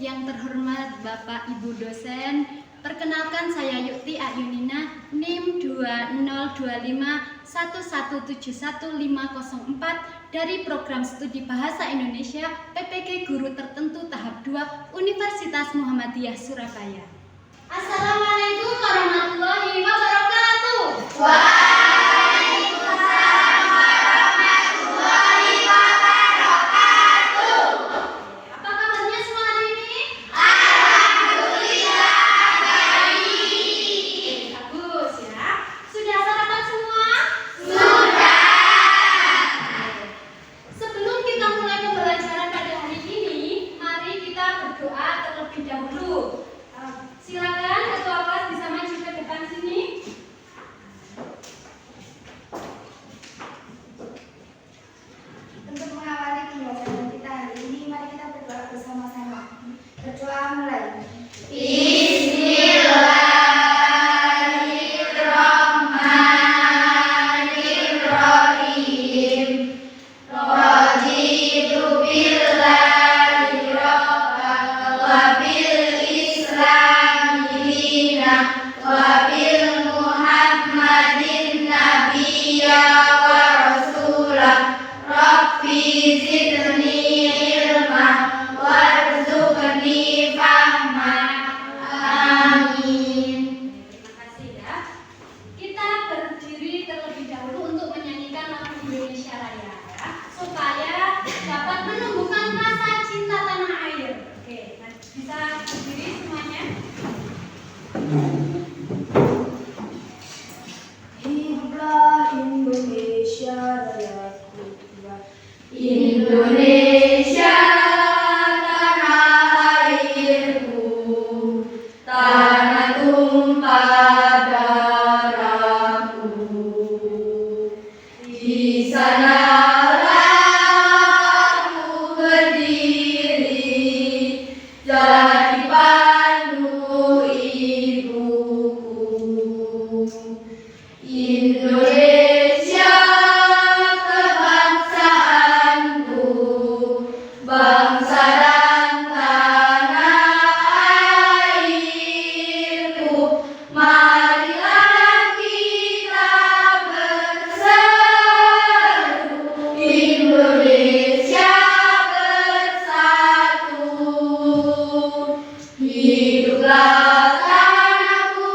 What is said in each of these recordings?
yang terhormat Bapak Ibu dosen, perkenalkan saya Yukti Ayunina, NIM 20251171504 dari Program Studi Bahasa Indonesia PPG Guru Tertentu Tahap 2 Universitas Muhammadiyah Surabaya. Assalamualaikum warahmatullahi wabarakatuh. Silakan ketua kelas bisa maju ke depan sini. Untuk mengawali pembelajaran kita hari ini, mari kita berdoa bersama-sama. Berdoa mulai. Bismillahirrahmanirrahim. Raditu billahi rabban wa bil islami dinan wa bil muhammadin nabiyya wa rasulah. Rabbi zidni ilma warzuqni fahma. Amin. Terima kasih ya. Kita berdiri terlebih dahulu untuk menyanyikan lagu Indonesia Raya ya, supaya dapat menumbuhkan rasa cinta tanah air. Oke, bisa berdiri semuanya. Hiduplah Indonesia Rayaku, Indonesia tanah airku, tanah tumpah darahku. Di sanalah aku berdiri, jadi pandu ibuku. Indonesia kebangsaanku, bangsa dan tanah airku. Marilah kita bersatu, Indonesia bersatu. Hiduplah tanahku,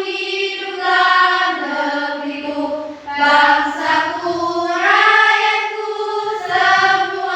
hiduplah negeriku, bangsaku, rakyatku semuanya.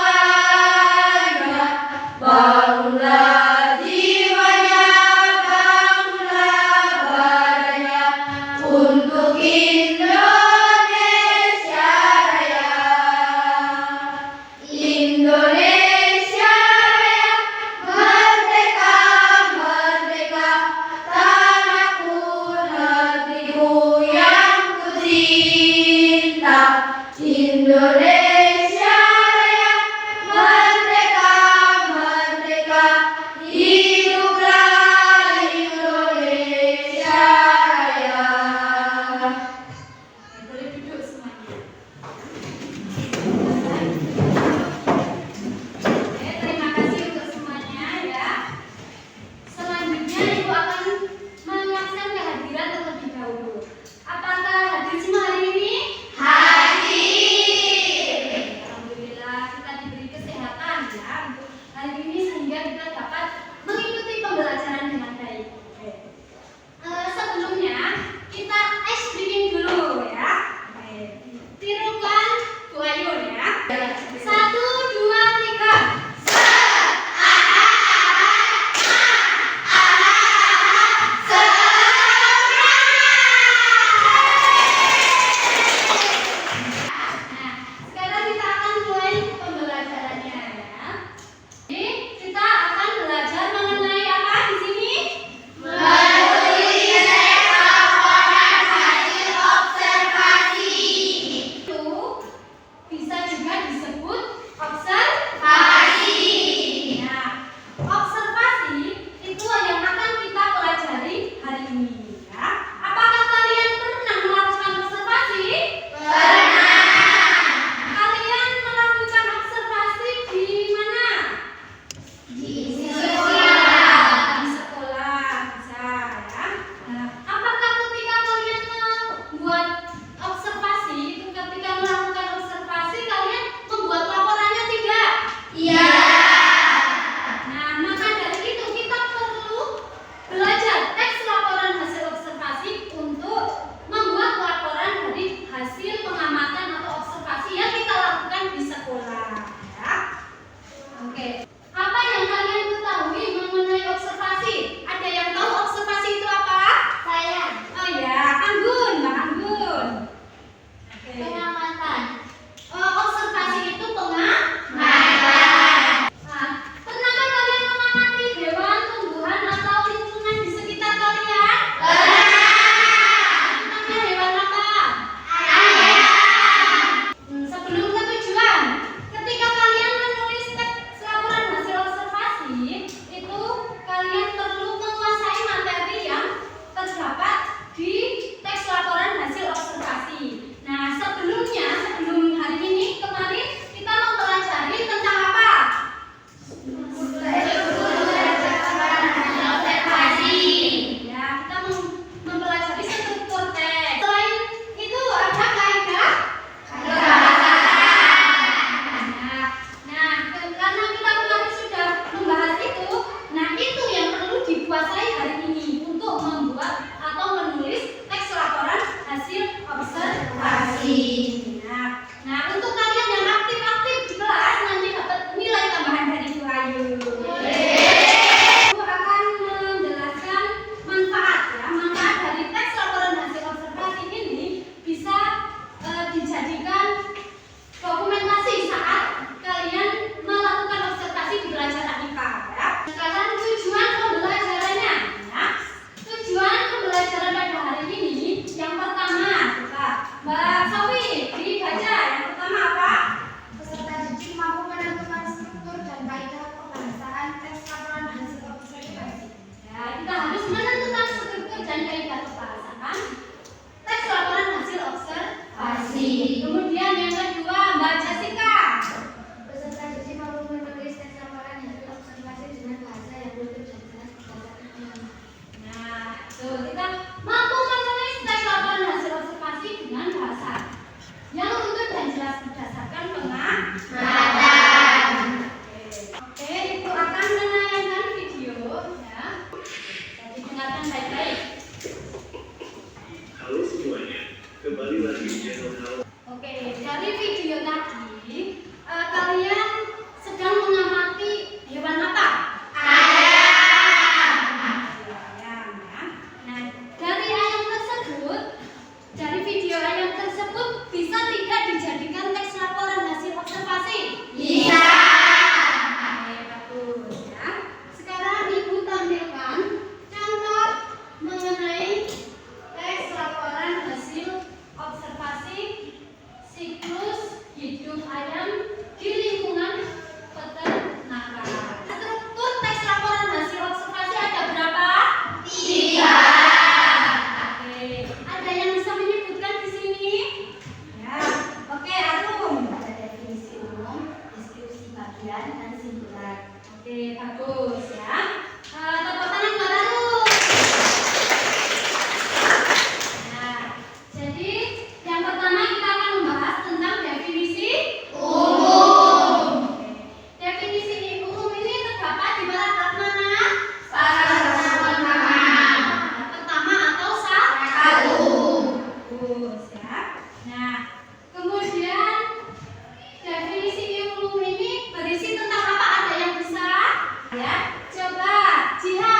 kesimpulan. Oke, bagus ya. Tepuk tangan buat Aru. Nah, jadi yang pertama kita akan membahas tentang definisi umum. Oke. Definisi umum ini terdapat di paragraf mana? Pertama atau satu? Bagus ya. Nah, kemudian definisi umum ini berisi tentang apa? Ada yang bisa? Ya, coba Jihan.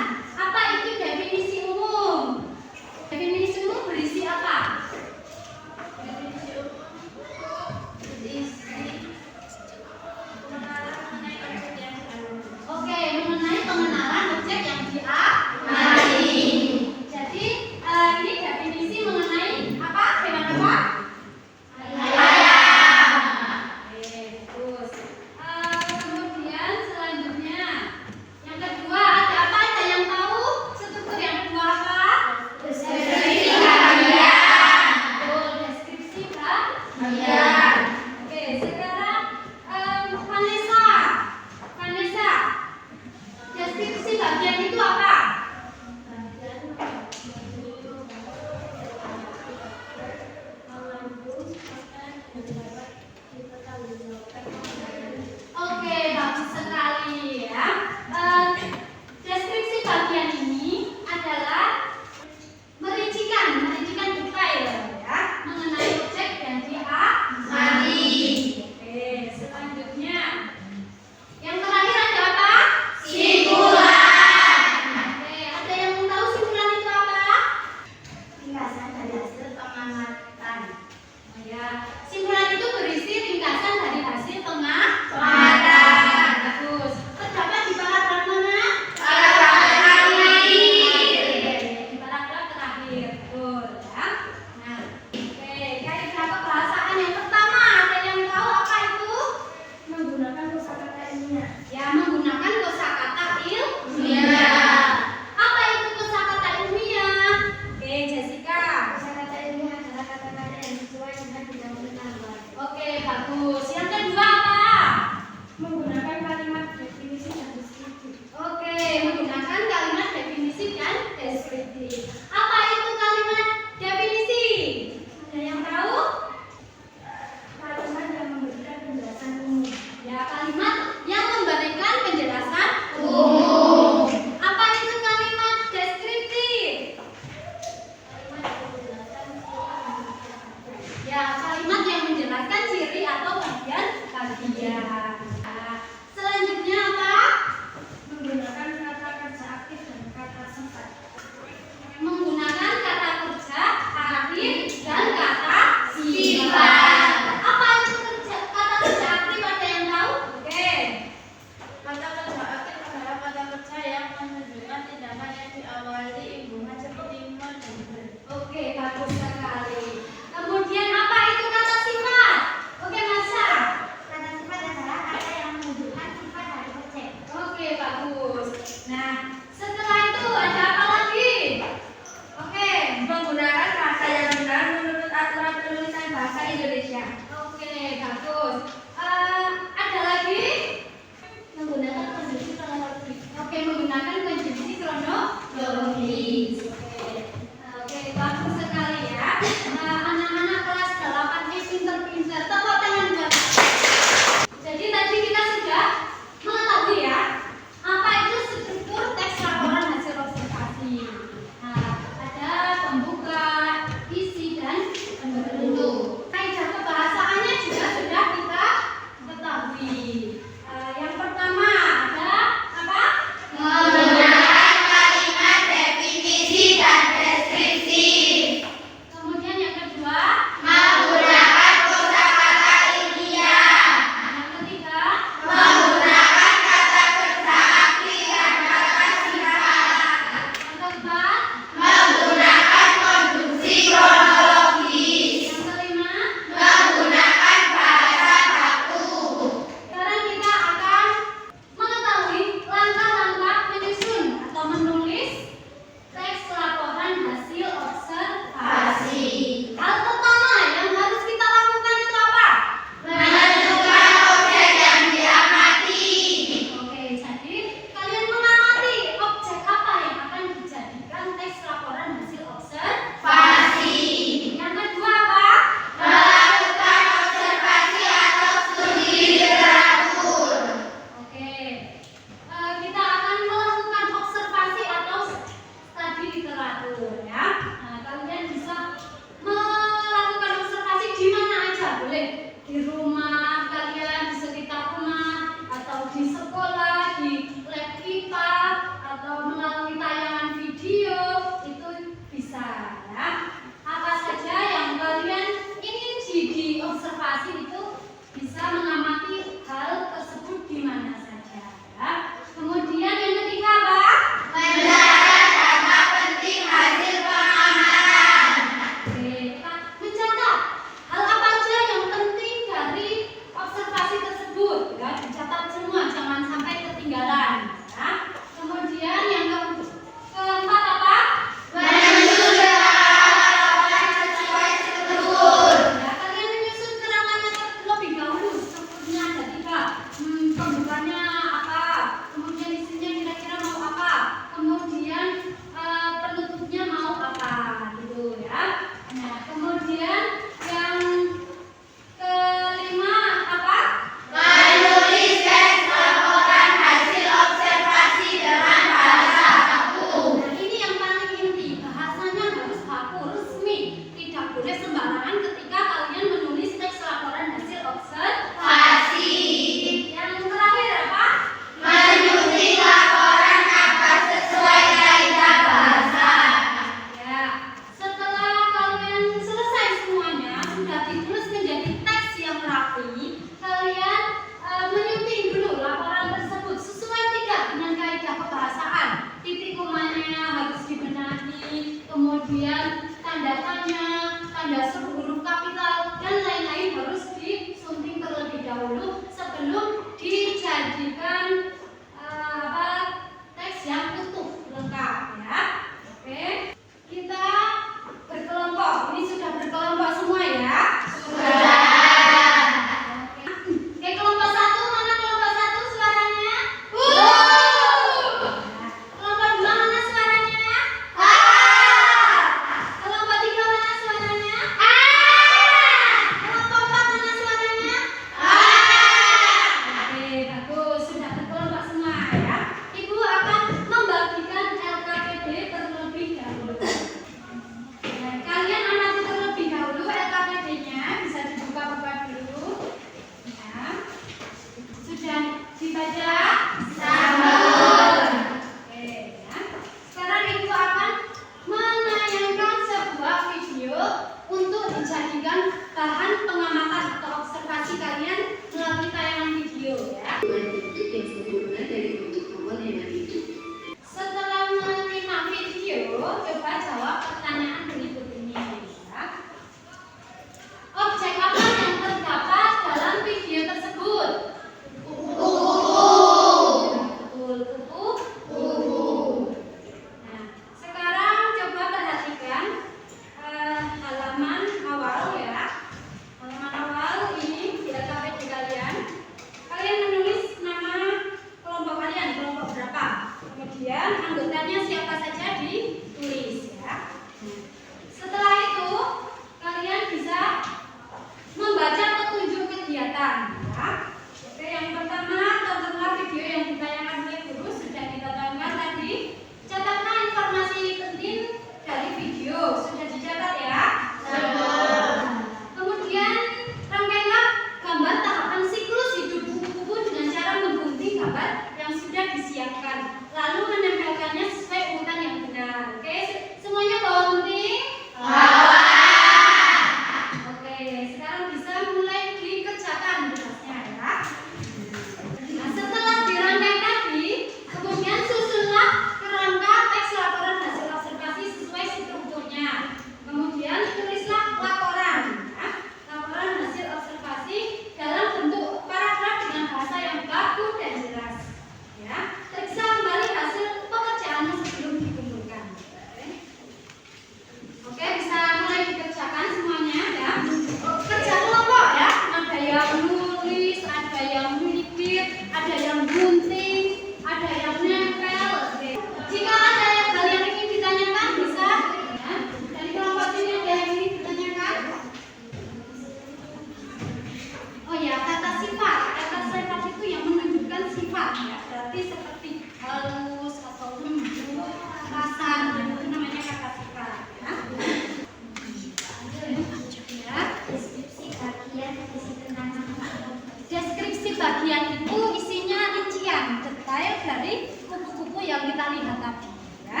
lihat tadi ya.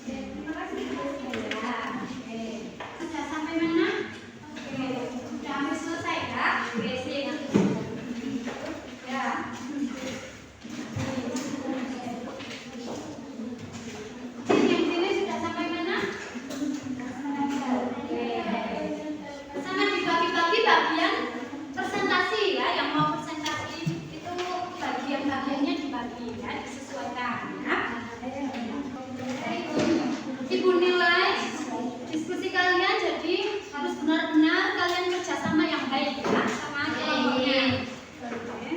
Terima kasih Bu. Ya, oke. Sudah sampai mana? Oke, sudah hampir selesai ya. Oke, sip. Ya. Yang sini sudah sampai mana? Oke. Sama dibagi-bagi bagian presentasi ya. Yang mau presentasi itu bagian-bagiannya dibagi ya, disesuaikan ya. Ibu nilai diskusi kalian jadi harus benar-benar kalian kerjasama yang baik ya sama kelompoknya. Oke.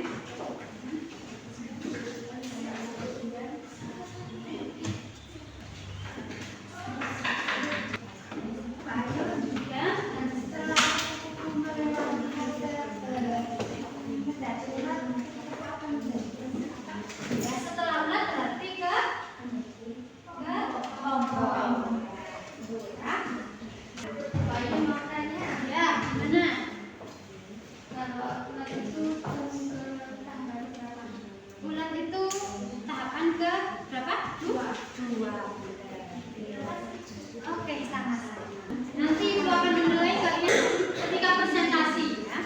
Ya. Setelah melewati Ya, setelah ulat berarti ke kelompok. Ya. Ini mau tanya, Ya, mana? kalau ulat itu tahapan berapa? Ulat itu tahapan ke berapa? Dua. Oke, sama-sama. Nanti ibu akan menilai kalian ketika presentasi ya.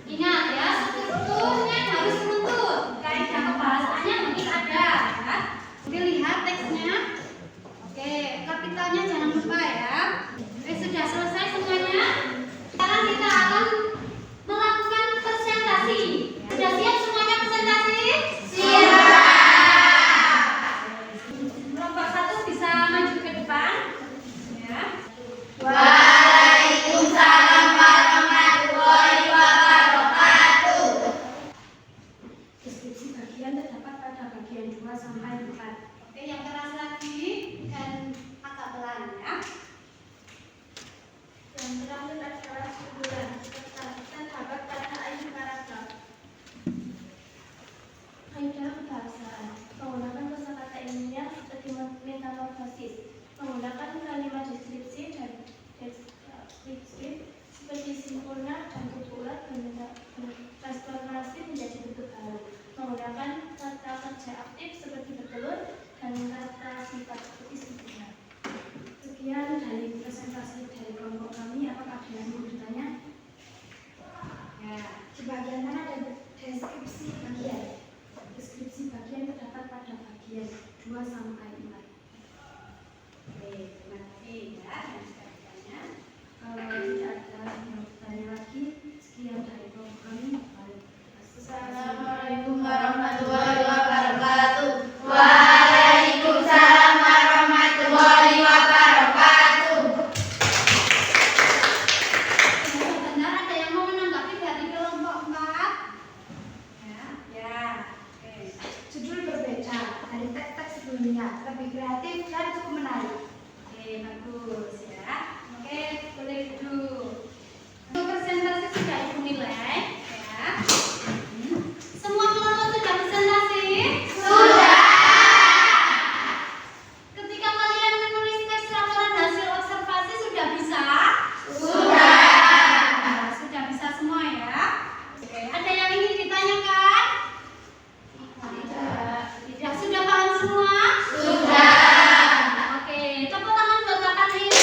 Ingat ya, strukturnya harus menuntut. Kaidah kebahasaannya mungkin ada ya. Oke, lihat teksnya. Oke, kapitalnya jangan lupa ya. Oke, sudah selesai semuanya. Sekarang kita akan melakukan presentasi. Sudah siap semuanya presentasi? Kelompok 1 bisa maju ke depan. Ya. Waalaikumsalam warahmatullahi wabarakatuh. Deskripsi bagian terdapat pada bagian 2 sampai 4. Oke, yang keras lagi dan agak pelan ya. Yang terakhir adalah sebulan. Terdapat pada ayat paragraf. Kaidah kebahasaan menggunakan kosakata ilmiah seperti metamorfosis, menggunakan kalimat deskripsi dan deskriptif seperti simpulna dan tutur ulat transformasi menjadi bentuk baru, menggunakan kata kerja aktif seperti bertelur dan kata sifat seperti sempurna. Sekian dari presentasi dari kelompok kami. Apakah ada yang mau bertanya? Ya. Di bagian mana ada deskripsi bagian? Deskripsi bagian terdapat pada bagian 2 sampai 4. Oke, terima kasih ya. Dan selanjutnya, Kalau tidak ada yang bertanya lagi, sekian dari kelompok kami. Assalamualaikum warahmatullahi wabarakatuh. Waalaikumsalam warahmatullahi wabarakatuh. benar ada yang mau menanggapi dari kelompok 4? Ya. Ya. Oke. Judul berbeda dari teks-teks sebelumnya, lebih kreatif dan cukup menarik. Oke, bagus ya. Oke, boleh duduk. Untuk presentasi sudah ibu nilai ya. Semua kelompok sudah presentasi? Ketika kalian menulis teks laporan hasil observasi sudah bisa? Sudah bisa semua ya. Oke, ada yang ingin ditanyakan? Tidak. Sudah paham semua? Oke, tepuk tangan buat kakak ini.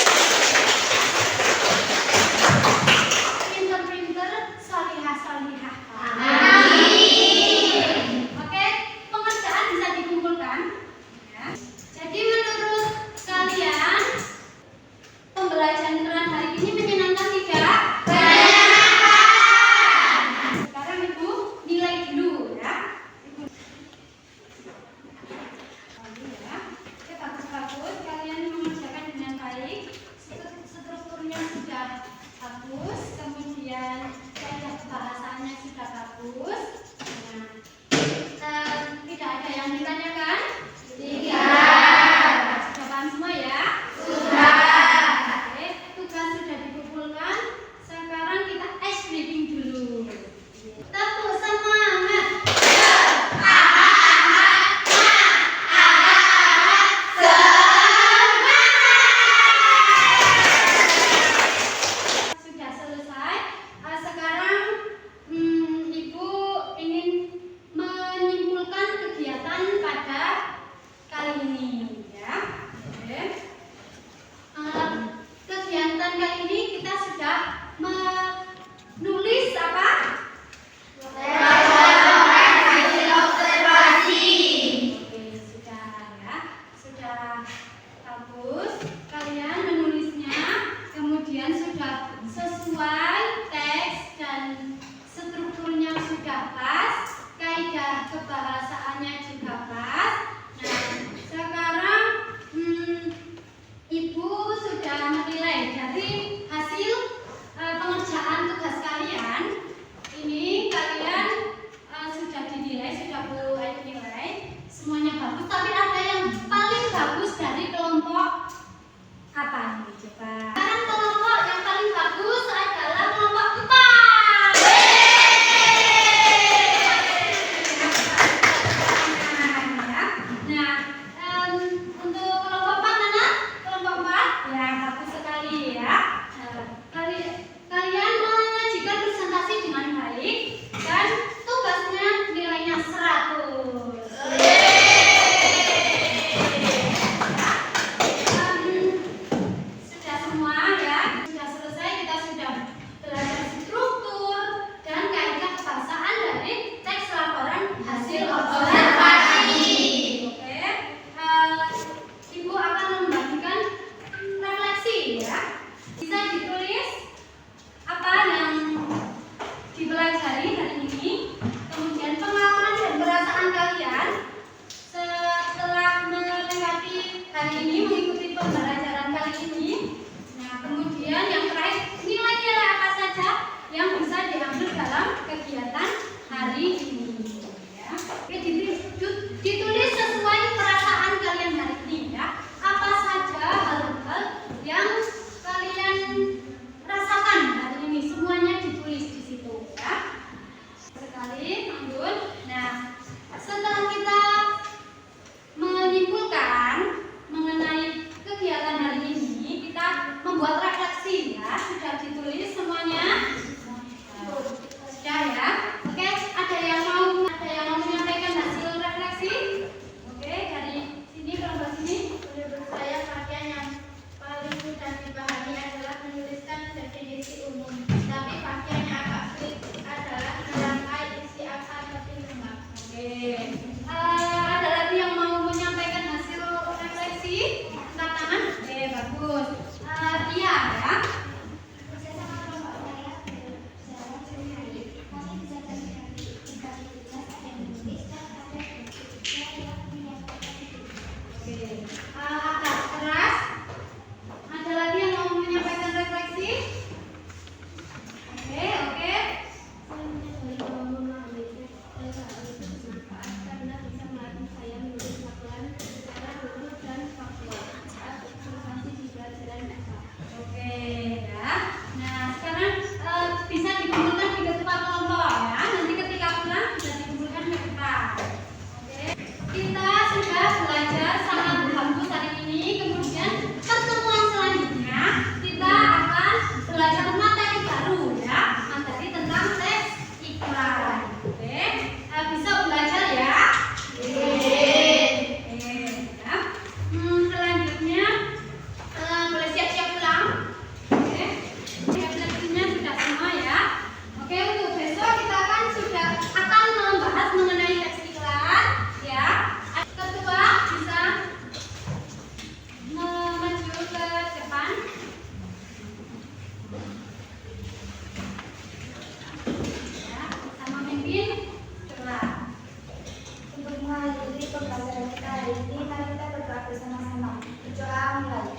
mengikuti pembelajaran kita hari ini, mari kita berdoa bersama-sama. Berdoa mulai.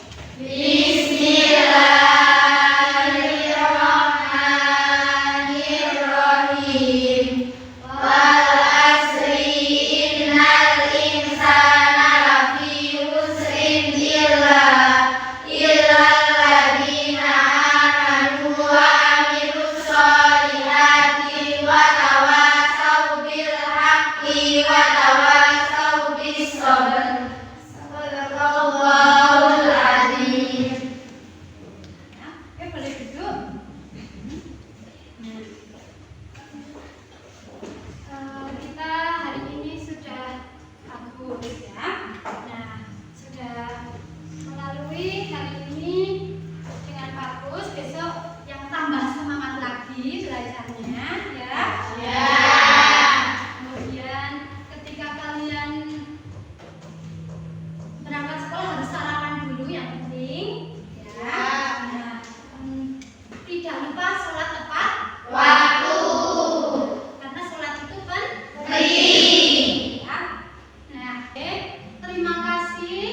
Bismillahirrahmanirrahim. Wal asri innal insana lafi khusrin illal ladzina amanu wa amilus solihati wa tawasaw bil haqqi wa tawasaw bis sabr. Sadaqallahul adzim. Oke, boleh duduk. Kita hari ini sudah bagus ya. Nah, sudah melalui hari ini dengan bagus. Besok yang tambah semangat lagi belajarnya ya. Ya. Kemudian ketika kalian berangkat sekolah harus sarapan dulu yang penting ya. Nah, tidak lupa sholat tepat Waktu. karena sholat itu penting Penting. ya. Nah, terima kasih